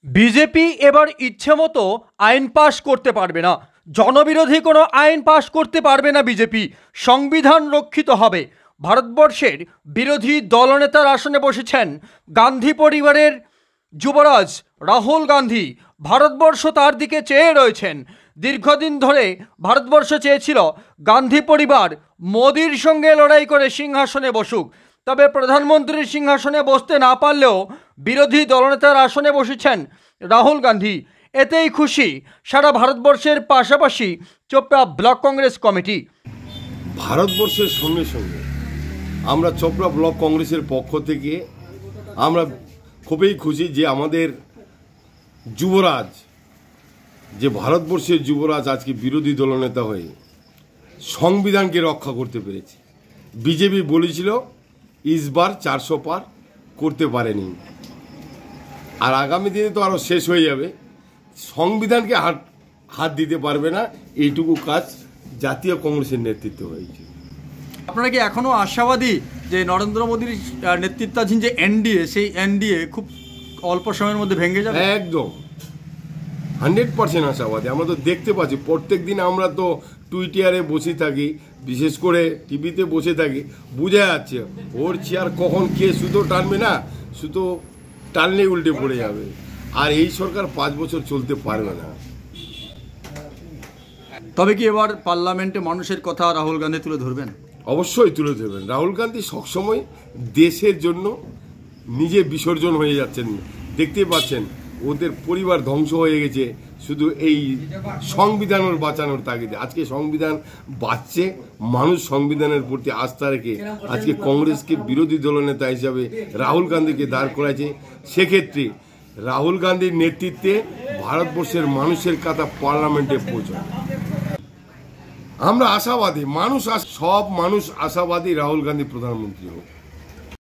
BJP এবার ইচ্ছেমতো আইন পাশ করতে পারবে না। জনবিরোধী কোনো আইন পাশ করতে পারবে না বিজেপি। সংবিধান রক্ষিত হবে। ভারতবর্ষের বিরোধী দলনেতার আসনে বসেছেন গান্ধী পরিবারের যুবরাজ রাহুল গান্ধী। ভারতবর্ষ তার দিকে চেয়ে রয়েছেন। দীর্ঘদিন ধরে ভারতবর্ষ চেয়েছিল গান্ধী পরিবার মোদির সঙ্গে লড়াই করে সিংহাসনে বসুক। তবে প্রধানমন্ত্রীর সিংহাসনে বসতে না পারলেও বিরোধী দলনেতার আসনে বসেছেন রাহুল গান্ধী। এতেই খুশি সারা ভারতবর্ষের, পাশাপাশি চোপড়া ব্লক কংগ্রেস কমিটি। ভারতবর্ষের সঙ্গে সঙ্গে আমরা চোপড়া ব্লক কংগ্রেসের পক্ষ থেকে আমরা খুবই খুশি যে আমাদের যুবরাজ, যে ভারতবর্ষের যুবরাজ আজকে বিরোধী দলনেতা হয়ে সংবিধানকে রক্ষা করতে পেরেছে। বিজেপি বলেছিল ইসবার 400 পার করতে পারেনি, আর আগামী দিনে তো আরও শেষ হয়ে যাবে। সংবিধানকে হাত দিতে পারবে না, এইটুকু কাজ জাতীয় কংগ্রেসের নেতৃত্বে হয়েছে। আপনারা কি এখনো আশাবাদী যে নরেন্দ্র মোদীর নেতৃত্বাধীন যে এনডিএ, সেই এনডিএ খুব অল্প সময়ের মধ্যে ভেঙে যাবে? একদম 100% আশাবাদী। আমরা তো দেখতে পাচ্ছি, প্রত্যেক দিন আমরা তো টুইটারে বসে থাকি, বিশেষ করে টিভিতে বসে থাকি, বোঝা যাচ্ছে ওর চেয়ার কখন কে সুতো টানবে না, সুতো টানলে উল্টে পড়ে যাবে। আর এই সরকার 5 বছর চলতে পারবে না। তবে কি এবার পার্লামেন্টে মানুষের কথা রাহুল গান্ধী তুলে ধরবেন? অবশ্যই তুলে ধরবেন। রাহুল গান্ধী সবসময় দেশের জন্য নিজে বিসর্জন হয়ে যাচ্ছেন। দেখতে পাচ্ছেন ওদের পরিবার ধ্বংস হয়ে গেছে শুধু এই সংবিধানের বাঁচানোর তাগিদে। আজকে সংবিধান বাঁচছে, মানুষ সংবিধানের প্রতি আস্থা রেখে আজকে কংগ্রেসকে বিরোধী দলনেতা হিসাবে রাহুল গান্ধীকে দাঁড় করাইছে। সেক্ষেত্রে রাহুল গান্ধীর নেতৃত্বে ভারতবর্ষের মানুষের কথা পার্লামেন্টে পৌঁছায়। আমরা আশাবাদী, সব মানুষ আশাবাদী রাহুল গান্ধী প্রধানমন্ত্রী হোক।